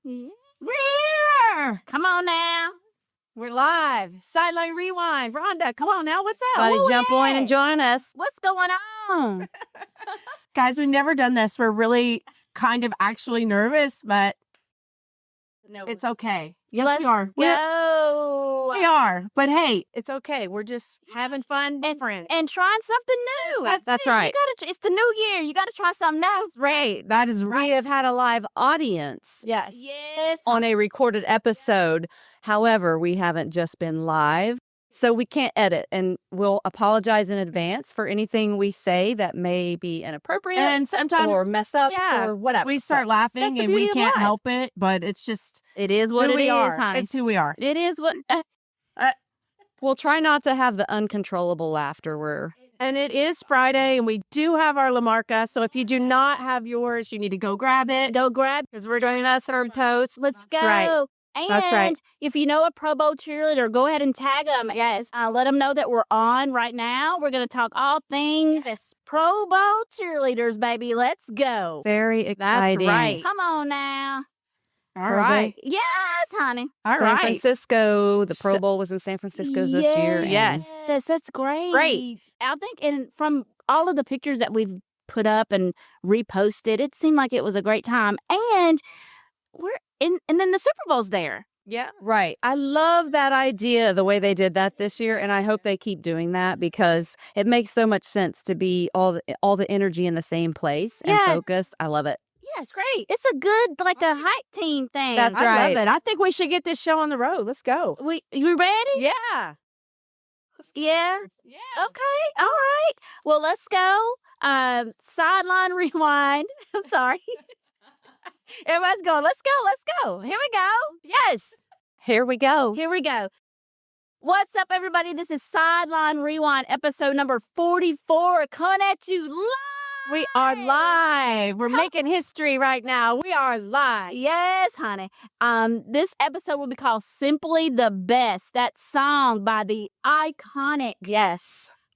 Yeah. Come on now. We're live. Sideline Rewind. Rhonda, come on now. What's up? Gotta jump on and join us. What's going on? Guys, we've never done this. We're really kind of actually nervous, but it's okay. Yes, we are. Go. We are. But hey, it's okay. We're just having fun and trying something new. That's right. It's the new year. You got to try something new. That's right. That is right. We have had a live audience. Yes. On a recorded episode. However, we haven't just been live, so we can't edit, and we'll apologize in advance for anything we say that may be inappropriate and sometimes or mess ups or whatever. We start laughing and we can't help it, but it's just it is what it is, honey. It's who we are. It is what. We'll try not to have the uncontrollable laughter. And it is Friday, and we do have our LaMarca. So if you do not have yours, you need to go grab it. Because we're joining us on posts. Let's go. That's right. And That's right. If you know a Pro Bowl cheerleader, go ahead and tag them. Yes. Let them know that we're on right now. We're going to talk all things Pro Bowl cheerleaders, baby. Let's go. Very exciting. That's right. Come on now. All right. Yes, honey. All San right. Francisco. The Pro Bowl was in San Francisco this year. Yes. That's great. Great. I think from all of the pictures that we've put up and reposted, it seemed like it was a great time. And and then the Super Bowl's there. Yeah. Right. I love that idea, the way they did that this year, and I hope they keep doing that because it makes so much sense to be all the energy in the same place and focus. I love it. Yeah, it's great. It's a good, like a hype team thing. That's right. I love it. I think we should get this show on the road. Let's go. You ready? Yeah. Yeah? Yeah. Okay. All right. Well, let's go. Sideline Rewind. I'm sorry. Everybody's going, let's go. Here we go. Yes. Here we go. What's up, everybody? This is Sideline Rewind, episode number 44, coming at you live. We are live. We're making history right now. We are live. Yes, honey. This episode will be called Simply the Best. That song by the iconic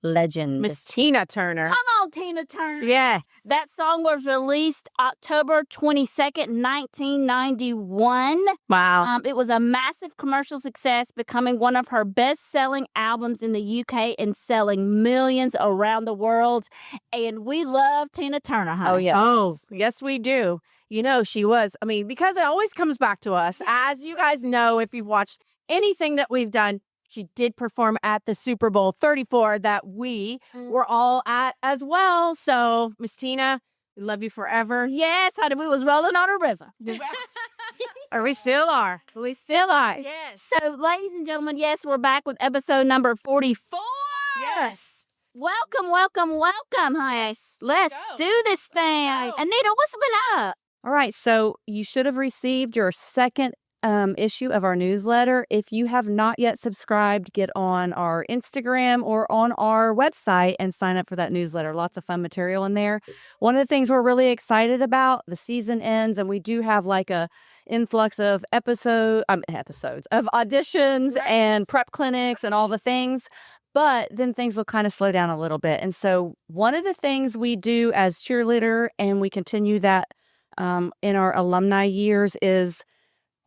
legend, Miss Tina Turner. Come on, Tina Turner. Yes. That song was released October 22nd, 1991. Wow. It was a massive commercial success, becoming one of her best-selling albums in the UK and selling millions around the world. And we love Tina Turner, honey. Oh, yeah. Oh, yes, we do. You know, she was, because it always comes back to us. As you guys know, if you've watched anything that we've done, she did perform at the Super Bowl 34 that we were all at as well. So, Miss Tina, we love you forever. Yes, honey, we was rolling on a river. Or we still are. We still are. Yes. So, ladies and gentlemen, yes, we're back with episode number 44. Yes. Welcome, honey. Let's do this thing. Anita, what's been up? All right. So you should have received your second issue of our newsletter. If you have not yet subscribed, get on our Instagram or on our website and sign up for that newsletter. Lots of fun material in there. One of the things we're really excited about, the season ends and we do have like a influx of episodes of auditions and prep clinics and all the things. But then things will kind of slow down a little bit. And so one of the things we do as cheerleader, and we continue that in our alumni years, is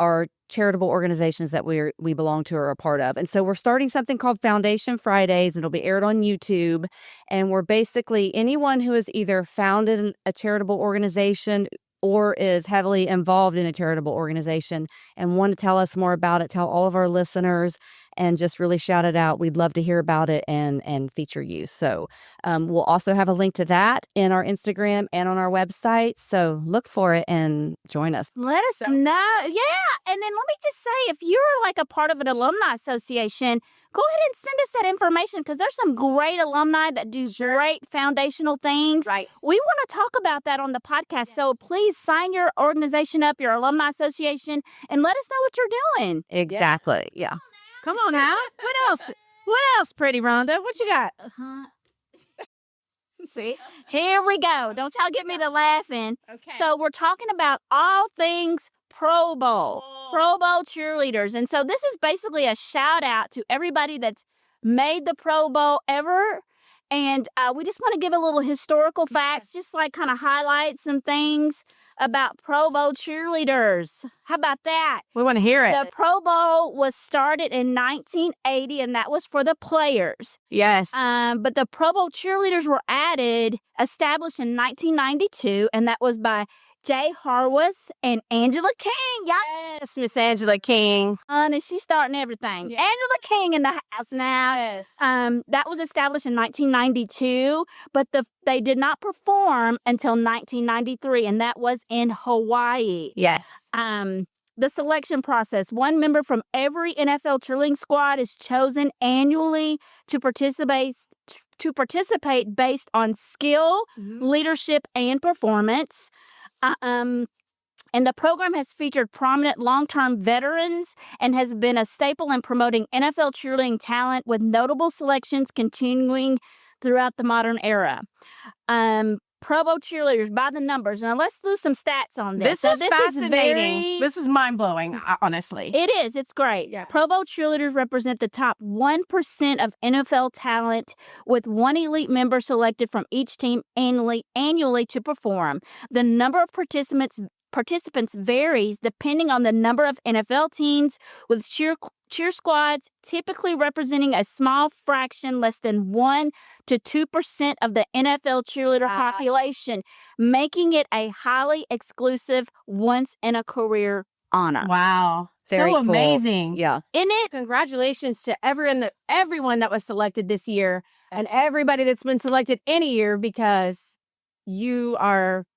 our charitable organizations that we belong to or are a part of. And so we're starting something called Foundation Fridays, and it'll be aired on YouTube. And we're basically anyone who has either founded a charitable organization or is heavily involved in a charitable organization and want to tell us more about it, tell all of our listeners, and just really shout it out. We'd love to hear about it and feature you. So we'll also have a link to that in our Instagram and on our website. So look for it and join us. Let us know. Yeah. And then let me just say, if you're like a part of an alumni association, go ahead and send us that information because there's some great alumni that do great foundational things. Right. We want to talk about that on the podcast. Yes. So please sign your organization up, your alumni association, and let us know what you're doing. Exactly. Yeah. Come on now. What else? What else, pretty Rhonda? What you got? See, here we go. Don't y'all get me to laughing. Okay. So we're talking about all things Pro Bowl, Pro Bowl cheerleaders. And so this is basically a shout out to everybody that's made the Pro Bowl ever And we just want to give a little historical facts, just like kind of highlight some things about Pro Bowl cheerleaders. How about that? We want to hear it. The Pro Bowl was started in 1980, and that was for the players. Yes. But the Pro Bowl cheerleaders were established in 1992, and that was by Jay Harworth and Angela King. Yes, Miss Angela King. And she's starting everything. Yeah. Angela King in the house now. Yes. That was established in 1992, but they did not perform until 1993, and that was in Hawaii. Yes. The selection process. One member from every NFL cheerleading squad is chosen annually to participate based on skill, leadership, and performance. And the program has featured prominent long-term veterans and has been a staple in promoting NFL cheerleading talent, with notable selections continuing throughout the modern era. Pro Bowl cheerleaders by the numbers. Now let's do some stats on this. This is fascinating. This is mind-blowing, honestly. It is. It's great. Yes. Pro Bowl cheerleaders represent the top 1% of NFL talent, with one elite member selected from each team annually to perform. The number of participants varies depending on the number of NFL teams, with cheer squads typically representing a small fraction, less than 1 to 2% of the NFL cheerleader population, making it a highly exclusive, once-in-a-career honor. Wow. Very so cool. amazing. Yeah. Isn't it? Congratulations to everyone that was selected this year, and everybody that's been selected any year, because you're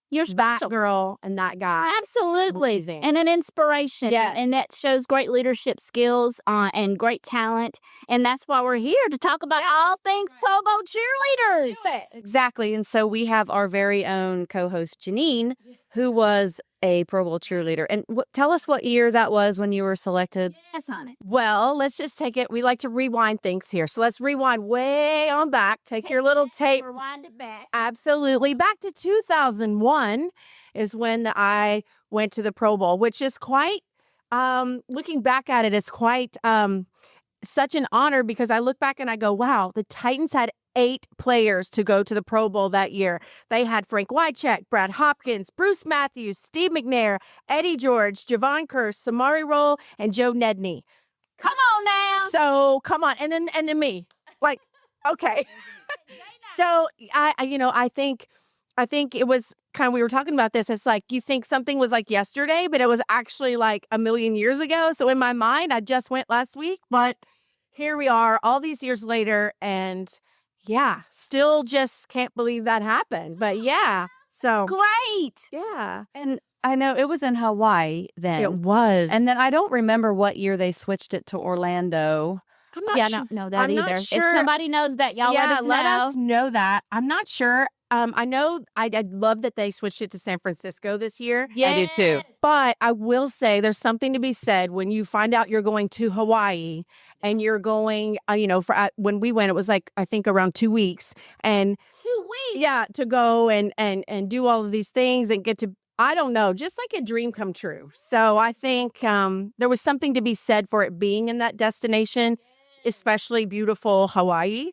that special. girl and that guy. Absolutely. Amazing. And an inspiration. Yes. And that shows great leadership skills and great talent. And that's why we're here to talk about all things Pro Bowl cheerleaders. Exactly. And so we have our very own co-host, Jeanine, who was a Pro Bowl cheerleader. And tell us what year that was when you were selected. Yes, honey. Well, let's just take it. We like to rewind things here. So let's rewind way on back. Take your little tape. Rewind it back. Absolutely. Back to 2001 is when I went to the Pro Bowl, which is quite, looking back at it, is quite such an honor, because I look back and I go, wow, the Titans had 8 players to go to the Pro Bowl that year. They had Frank Wycheck, Brad Hopkins, Bruce Matthews, Steve McNair, Eddie George, Javon Curse, Samari Roll, and Joe Nedney. Come on now. So come on, and then me, like, okay. So I think it was kind of, we were talking about this. It's like, you think something was like yesterday, but it was actually like a million years ago. So in my mind, I just went last week, but here we are all these years later, and yeah, still just can't believe that happened. But yeah, so It's great. yeah, And I know it was in Hawaii then. it was. And then I don't remember what year they switched it to Orlando. I'm not Yeah, sure. I don't know that I'm not either. sure. If somebody knows that, y'all yeah, let us know. that. I'm not sure. I know I love that they switched it to San Francisco this year. Yes. I do too. But I will say there's something to be said when you find out you're going to Hawaii and you're going, when we went, it was like, I think around 2 weeks. And 2 weeks. yeah, to go and do all of these things and get to, I don't know, just like a dream come true. So I think there was something to be said for it being in that destination, especially beautiful Hawaii.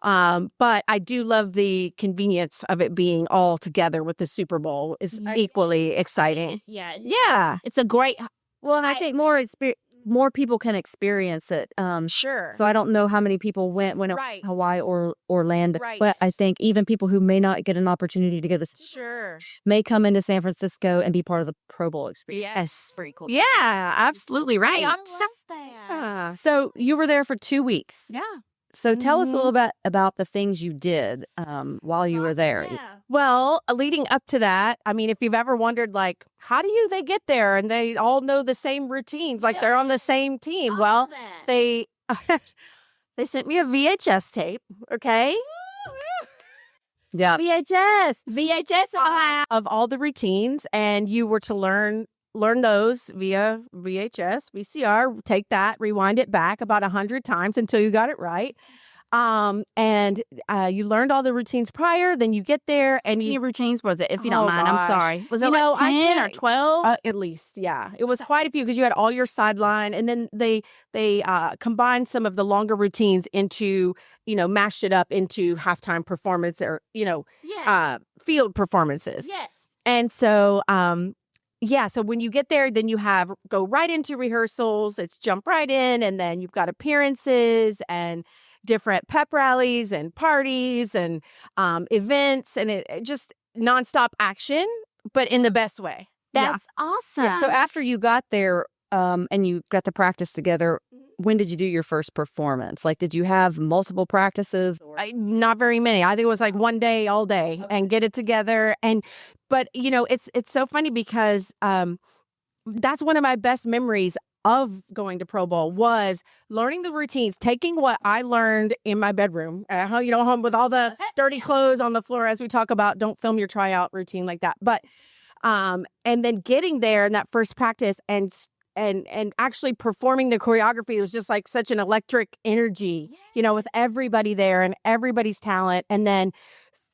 But I do love the convenience of it being all together with the Super Bowl is equally exciting. Yeah. Yeah. It's a great. Well, and I think more people can experience it. Sure. So I don't know how many people went when it was Right. Hawaii or Orlando. Right. But I think even people who may not get an opportunity to go to Sure. may come into San Francisco and be part of the Pro Bowl experience. Yes. Very cool. Yeah, absolutely right. I I'm love so that. yeah. So you were there for 2 weeks. Yeah. So tell us a Mhm. little bit about the things you did while you were there. Yeah. Well, leading up to that, I mean, if you've ever wondered, like, how do they get there and they all know the same routines, like they're on the same team? Well, they they sent me a VHS tape, okay? Yeah. VHS VHS. of all the routines, and you were to learn those via VHS, VCR, take that, rewind it back about 100 times until you got it right. And you learned all the routines prior. Then you get there and How many you routines was it? If you don't mind, gosh. I'm sorry. Was it You know, like I 10 or can't- 12? At least, yeah. It was quite a few because you had all your sideline, and then they combined some of the longer routines into, mashed it up into halftime performance or, Yeah. field performances. Yes. And so, so when you get there, then you go right into rehearsals. It's jump right in, and then you've got appearances and different pep rallies and parties and events, and it just nonstop action, but in the best way. That's awesome. So after you got there and you got the practice together, when did you do your first performance? Like, did you have multiple practices? Not very many. I think it was like one day, all day, and get it together. But it's so funny because that's one of my best memories of going to Pro Bowl was learning the routines, taking what I learned in my bedroom, home with all the dirty clothes on the floor, as we talk about. Don't film your tryout routine like that. But and then getting there in that first practice and actually performing the choreography was just like such an electric energy, with everybody there and everybody's talent. And then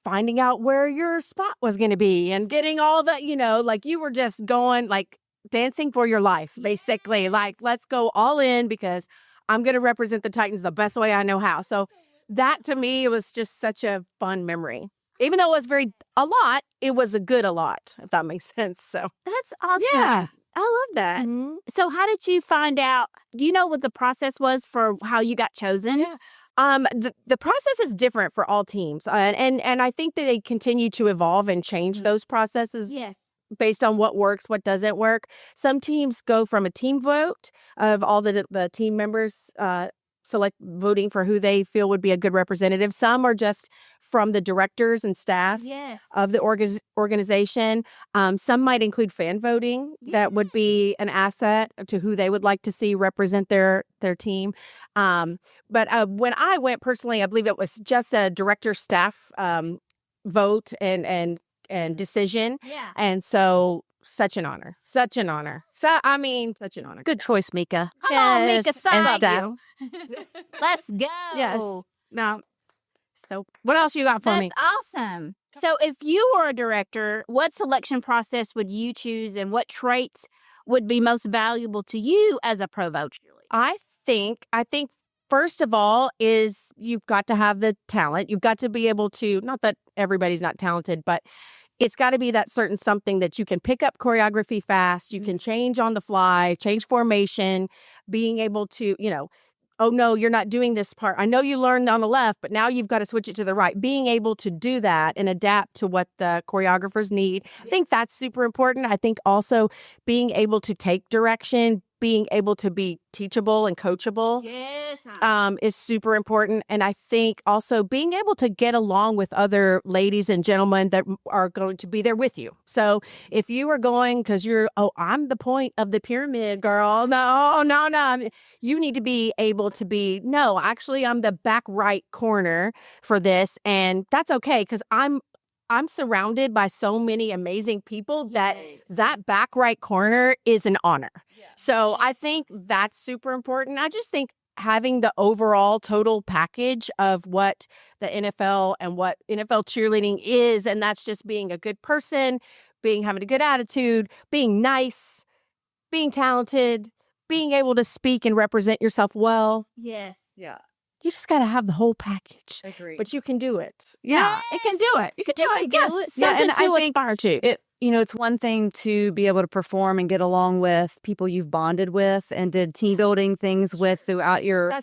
finding out where your spot was going to be and getting all the, like you were just going like dancing for your life, basically. Like, let's go all in because I'm going to represent the Titans the best way I know how. So that to me, it was just such a fun memory. Even though it was a lot, it was a good a lot, if that makes sense. So That's awesome. yeah. I love that. Mhm. So how did you find out? Do you know what the process was for how you got chosen? Yeah. The process is different for all teams. And I think that they continue to evolve and change those processes Yes. based on what works, what doesn't work. Some teams go from a team vote of all the team members select voting for who they feel would be a good representative. Some are just from the directors and staff Yes. of the organization. Some might include fan voting. That would be an asset to who they would like to see represent their team. But when I went personally, I believe it was just a director staff vote and decision. Yeah. And so such an honor. Such an honor. Such an honor. Good choice, Mika. Come on, Mika, Yes, side and staff. Let's go. Yes. Now, so what else you got for That's me? awesome. So if you were a director, what selection process would you choose and what traits would be most valuable to you as a Pro Bowl cheerleader? I think first of all is you've got to have the talent. You've got to be able to, not that everybody's not talented, but it's got to be that certain something that you can pick up choreography fast. You can change on the fly, change formation, being able to, oh no, you're not doing this part. I know you learned on the left, but now you've got to switch it to the right. Being able to do that and adapt to what the choreographers need. I think that's super important. I think also being able to take direction, being able to be teachable and coachable Yes. is super important. And I think also being able to get along with other ladies and gentlemen that are going to be there with you. So if you are going because I'm the point of the pyramid, girl. No. You need to be able to be, no, actually, I'm the back right corner for this. And that's okay because I'm surrounded by so many amazing people that back right corner is an honor. So I think that's super important. I just think having the overall total package of what the NFL and what NFL cheerleading is, and that's just being a good person, having a good attitude, being nice, being talented, being able to speak and represent yourself well. Yes. Yeah. You just got to have the whole package. Agreed. But you can do it. Yeah, it can do it. You can do it. Yes. Something and to I think aspire to. it's one thing to be able to perform and get along with people you've bonded with and did team building things with throughout your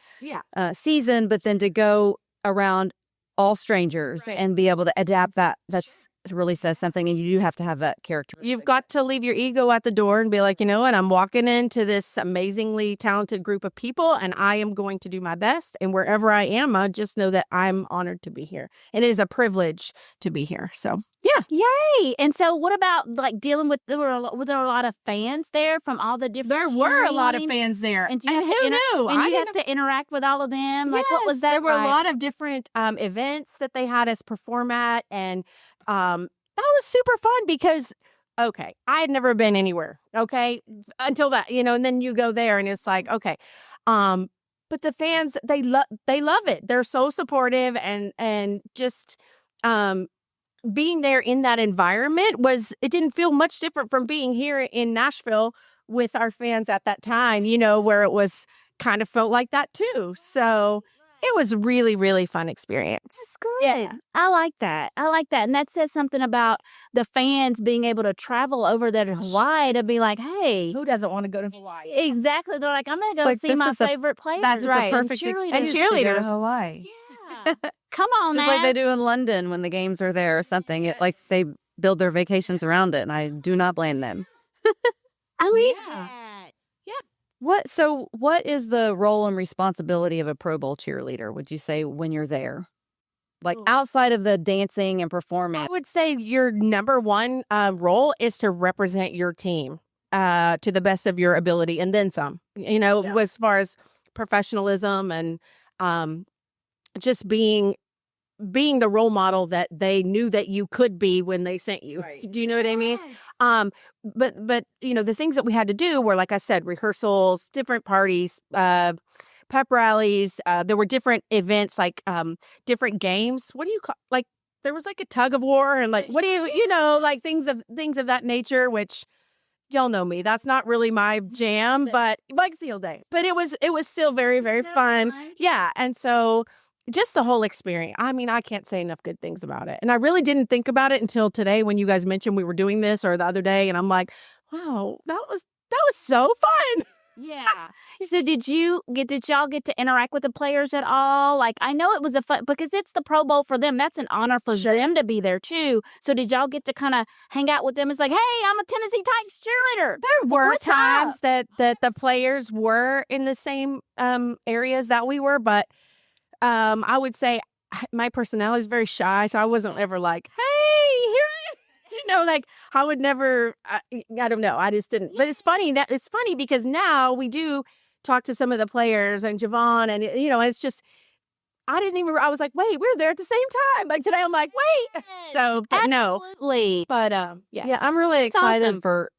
season, but then to go around all strangers and be able to adapt that's really says something, and you do have to have that character. You've got to leave your ego at the door and be like, you know what, I'm walking into this amazingly talented group of people and I am going to do my best. And wherever I am, I just know that I'm honored to be here. And it is a privilege to be here. So, yeah. Yay. And so what about like dealing with, were there a lot of fans there from all the different There were a lot of teams? fans there. And, And who knew? And I you didn't have to interact with all of them. Like, what was that? There were like? a lot of different events that they had us perform at. And that was super fun because, okay, I had never been anywhere, okay, until that, and then you go there and it's like, okay, but the fans, they love it. They're so supportive, and just being there in that environment it didn't feel much different from being here in Nashville with our fans at that time, where it was kind of felt like that too. So it was really, really fun experience. That's good. Yeah. I like that. And that says something about the fans being able to travel over there to Hawaii to be like, hey. Who doesn't want to go to Hawaii? Exactly. They're like, I'm going to go Like, see this my is the- favorite players. That's It's right. a perfect And excuse to go cheerleaders. to Hawaii. Yeah. Come on, Just now. like they do in London when the games are there or something. It like they build their vacations around it, and I do not blame them. I like Yeah. that. What is the role and responsibility of a Pro Bowl cheerleader, would you say, when you're there? Like outside of the dancing and performing? I would say your number one role is to represent your team to the best of your ability, and then some, as far as professionalism and just being the role model that they knew that you could be when they sent you. Right. Do you know what I mean? But the things that we had to do were, like I said, rehearsals, different parties, pep rallies. There were different events, like different games. What do you call, like, there was like a tug of war, and like, what do you like things of that nature, which y'all know me. That's not really my jam, but like Seal Day. But it was still very, very fun. Yeah. And so just the whole experience. I mean, I can't say enough good things about it. And I really didn't think about it until today when you guys mentioned we were doing this, or the other day. And I'm like, wow, that was so fun. Yeah. So did y'all get to interact with the players at all? Like, I know it was a fun, because it's the Pro Bowl for them. That's an honor for them to be there too. So did y'all get to kind of hang out with them? It's like, hey, I'm a Tennessee Titans cheerleader. There were What's times up? that the players were in the same areas that we were, but I would say my personality is very shy, so I wasn't ever like, hey, here I am. Like, I would never, I don't know. I just didn't. But it's funny because now we do talk to some of the players and Javon, and it's just, I was like, wait, we're there at the same time. Like today, I'm like, wait. So, but no. Absolutely. But Yeah, I'm really excited awesome. for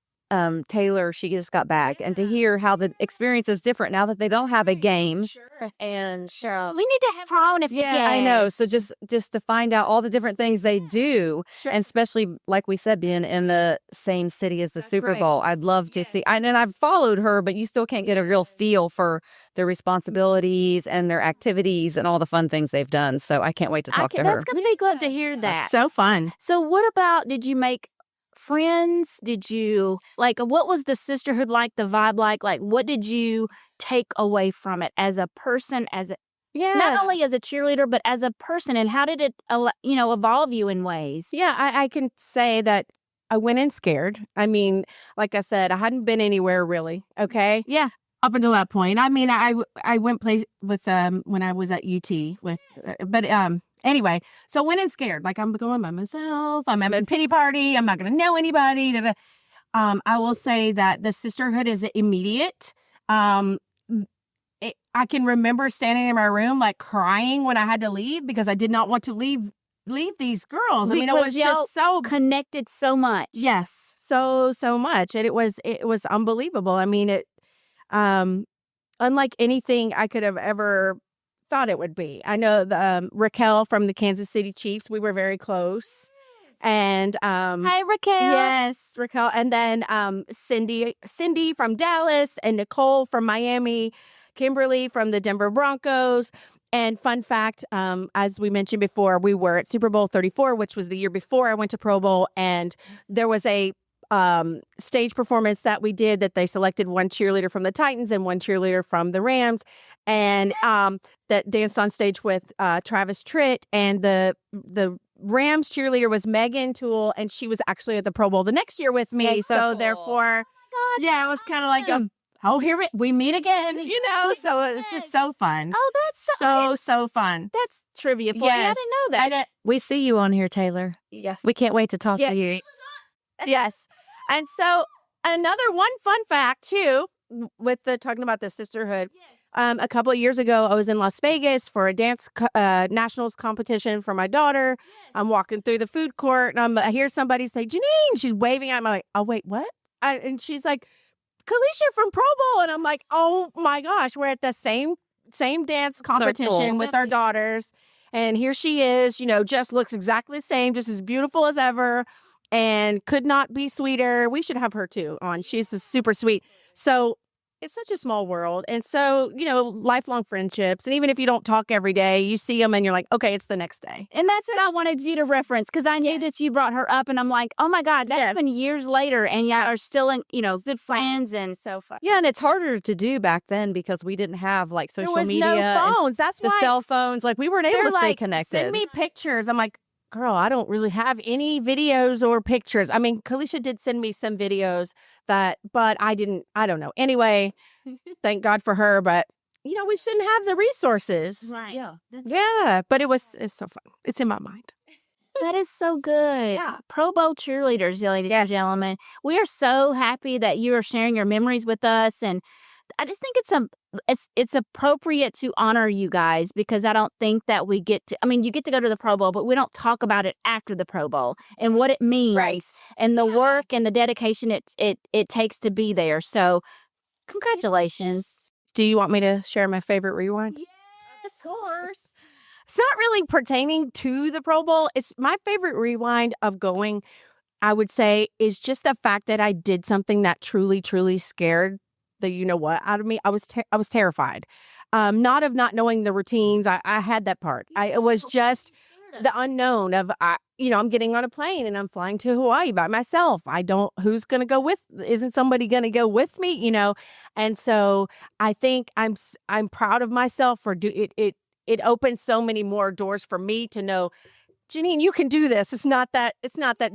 Taylor. She just got back, and to hear how the experience is different now that they don't have a game. Sure. And We need to have her on if we yeah, can. I know. So just to find out all the different things they do, Sure. and especially like we said, being in the same city as the That's Super right. Bowl, I'd love to see. And I've followed her, but you still can't get a real feel for their responsibilities and their activities and all the fun things they've done. So I can't wait to talk to her. That's going to be good to hear that. So fun. So what about, did you make friends? Did you, like, what was the sisterhood like, the vibe like? Like, what did you take away from it as a person, Yeah. not only as a cheerleader, but as a person? And how did it, evolve you in ways? Yeah, I can say that I went in scared. I mean, like I said, I hadn't been anywhere really. Okay. Yeah. Up until that point. I mean, I went play with when I was at UT with, but anyway, so went in scared. Like, I'm going by myself. I'm at a pity party. I'm not going to know anybody. I will say that the sisterhood is immediate. I can remember standing in my room like crying when I had to leave because I did not want to leave these girls. I mean, it Because was y'all just so connected so much. yes, so much, and it was unbelievable. I mean, it unlike anything I could have ever thought it would be. I know the Raquel from the Kansas City Chiefs. We were very close, and Hi, Raquel. yes, Raquel, and then Cindy from Dallas, and Nicole from Miami, Kimberly from the Denver Broncos. And fun fact, as we mentioned before, we were at Super Bowl 34, which was the year before I went to Pro Bowl, and there was a stage performance that we did that they selected one cheerleader from the Titans and one cheerleader from the Rams, and that danced on stage with Travis Tritt, and the Rams cheerleader was Megan Toole, and she was actually at the Pro Bowl the next year with me. That's so So cool. therefore, God, yeah, it was kind of like here we meet again, so it's just so fun. Oh, that's So fun. that's trivia for you. I Yes. didn't know that. We see you on here, Taylor. Yes. We can't wait to talk Yeah. to you. Yes. And so another one fun fact too, with talking about the sisterhood. A couple of years ago, I was in Las Vegas for a dance nationals competition for my daughter. I'm walking through the food court, and I hear somebody say, "Jeanine." She's waving at me. I'm like, "Oh wait, what?" And she's like, "Kalisha from Pro Bowl," and I'm like, "Oh my gosh, we're at the same same dance competition with our daughters. And here she is, just looks exactly the same, just as beautiful as ever, and could not be sweeter. We should have her too on. She's super sweet. So it's such a small world. And so, lifelong friendships. And even if you don't talk every day, you see them and you're like, okay, it's the next day. And that's what I wanted you to reference, because I knew that you brought her up, and I'm like, oh my God, that's been years later, and y'all are still in, good friends, and So fun. Yeah, and it's harder to do back then because we didn't have like social There was media, no and phones. That's the why cell phones. Like we weren't able they're to stay like, connected. send me pictures. I'm like, girl, I don't really have any videos or pictures. I mean, Kalisha did send me some videos but I don't know. Anyway, thank God for her, but we shouldn't have the resources. right. Yeah, but it's so fun. It's in my mind. That is so good. Yeah. Pro Bowl cheerleaders, ladies and gentlemen. We are so happy that you are sharing your memories with us, and I just think it's appropriate to honor you guys, because I don't think that we get to. I mean, you get to go to the Pro Bowl, but we don't talk about it after the Pro Bowl and what it means, and the work and the dedication it takes to be there. So, congratulations. Do you want me to share my favorite rewind? Yes, of course. It's not really pertaining to the Pro Bowl. It's my favorite rewind of going, I would say, is just the fact that I did something that truly, truly scared the out of me. I was terrified. Not of not knowing the routines. I had that part. It was just the unknown of, I'm getting on a plane and I'm flying to Hawaii by myself. Who's going to go isn't somebody going to go with me, And so I think I'm proud of myself for it opens so many more doors for me to know, Jeanine, you can do this. It's not that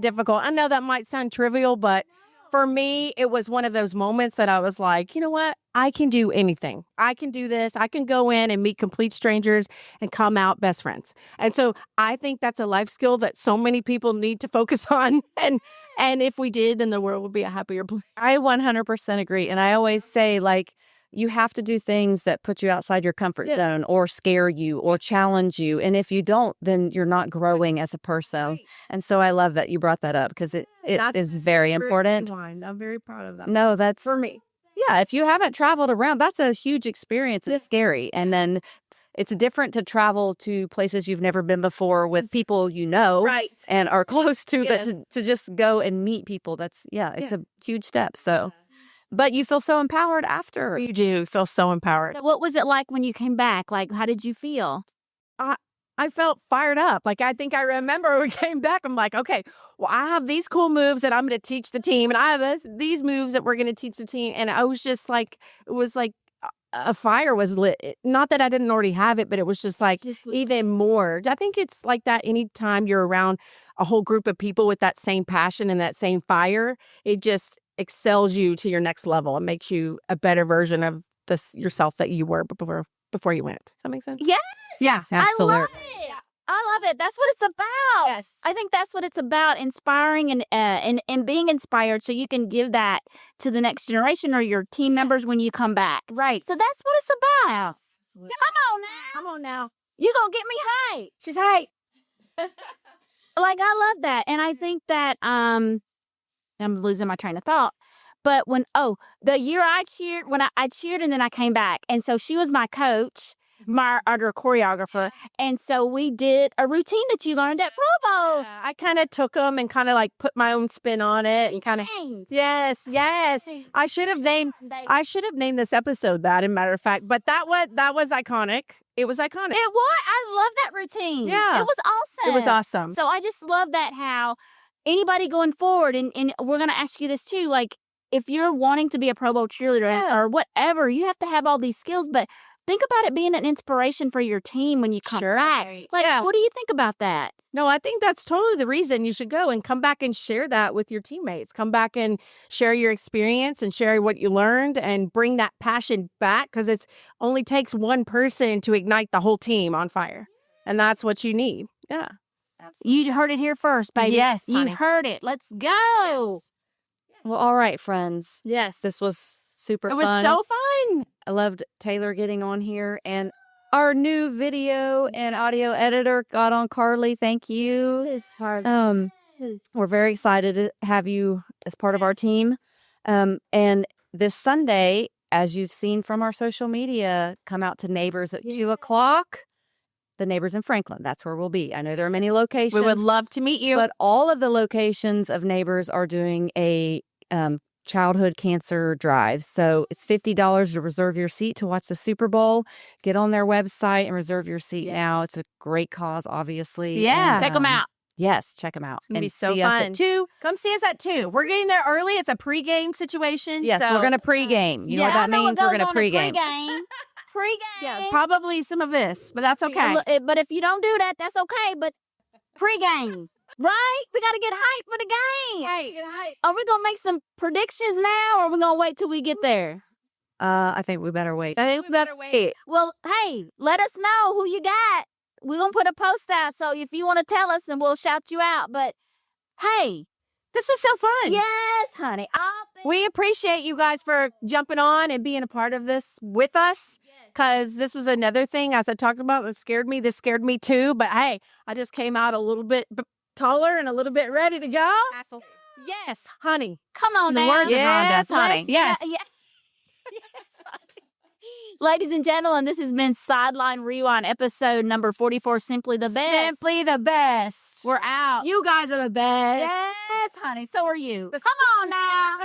difficult. I know that might sound trivial, but for me, it was one of those moments that I was like, you know what? I can do anything. I can do this. I can go in and meet complete strangers and come out best friends. And so I think that's a life skill that so many people need to focus on. And if we did, then the world would be a happier place. I 100% agree. And I always say, like, you have to do things that put you outside your comfort zone or scare you or challenge you. And if you don't, then you're not growing as a person. And so I love that you brought that up, because it is very important. I'm very proud of that. No, that's for me. Yeah, if you haven't traveled around, that's a huge experience. It's scary. And then it's different to travel to places you've never been before with people and are close to, but to just go and meet people, it's a huge step. So. But you feel so empowered after. You do feel so empowered. What was it like when you came back? Like, how did you feel? I felt fired up. Like, I think I remember when we came back, I'm like, okay, well, I have these cool moves that I'm going to teach the team, and I have these moves that we're going to teach the team. And I was just like, it was like a fire was lit. Not that I didn't already have it, but it was just like even more. I think it's like that anytime you're around a whole group of people with that same passion and that same fire, it just excels you to your next level and makes you a better version of yourself that you were before you went. Does that make sense? Yes. Yeah, absolutely. I love it. I love it. That's what it's about. Yes. I think that's what it's about, inspiring and being inspired, so you can give that to the next generation or your team members when you come back. Right. So that's what it's about. Absolutely. Come on now. You're going to get me hyped. She's hyped. Like, I love that. And I think that I'm losing my train of thought. But the year I cheered, I cheered and then I came back. And so she was my coach, our choreographer. And so we did a routine that you learned at Pro Bowl. Yeah, I kind of took them and kind of like put my own spin on it and kind of. Yes. I should have named this episode that, as a matter of fact. But that was iconic. It was iconic. It was. I love that routine. Yeah. It was awesome. It was awesome. So I just love that, how anybody going forward, and we're going to ask you this too, like, if you're wanting to be a Pro Bowl cheerleader or whatever, you have to have all these skills, but think about it being an inspiration for your team when you come back. Like, what do you think about that? No, I think that's totally the reason you should go and come back and share that with your teammates. Come back and share your experience and share what you learned and bring that passion back, because it only takes one person to ignite the whole team on fire. And that's what you need. Yeah. Absolutely. You heard it here first, baby. Yes, you honey. heard it. Let's go. Yes. Well, all right, friends. Yes. This was super fun. It was so fun. I loved Taylor getting on here, and our new video and audio editor got on, Carly. Thank you. It's hard. We're very excited to have you as part of our team. And this Sunday, as you've seen from our social media, come out to Neighbors at 2:00. The Neighbors in Franklin, that's where we'll be. I know there are many locations. We would love to meet you. But all of the locations of Neighbors are doing a childhood cancer drive. So it's $50 to reserve your seat to watch the Super Bowl. Get on their website and reserve your seat now. It's a great cause, obviously. Yeah. Check them out. Yes, check them out. It's gonna be so see us fun. at 2. Come see us at 2. We're getting there early. It's a pregame situation. Yes, so we're going to pregame. You know what Yeah. that means? We're going to pregame. Pregame. Yeah, probably some of this, but that's okay. But if you don't do that, that's okay. But pregame, right? We got to get hyped for the game. Right. Are we gonna make some predictions now, or are we gonna wait till we get there? I think we better wait. I think we better wait. Well, hey, let us know who you got. We're gonna put a post out, so if you want to tell us, and we'll shout you out. But hey, This was so fun. yes, honey, We appreciate you guys for jumping on and being a part of this with us, because this was another thing, as I talked about, that scared me. This scared me too. But hey, I just came out a little bit taller and a little bit ready to go. Yes, honey. come on In the now. words of Yes, Rhonda. honey. Yes. Yes. Ladies and gentlemen, this has been Sideline Rewind, episode number 44. Simply the best. Simply the best. We're out. You guys are the best. Yes, honey. So are you. Come on now.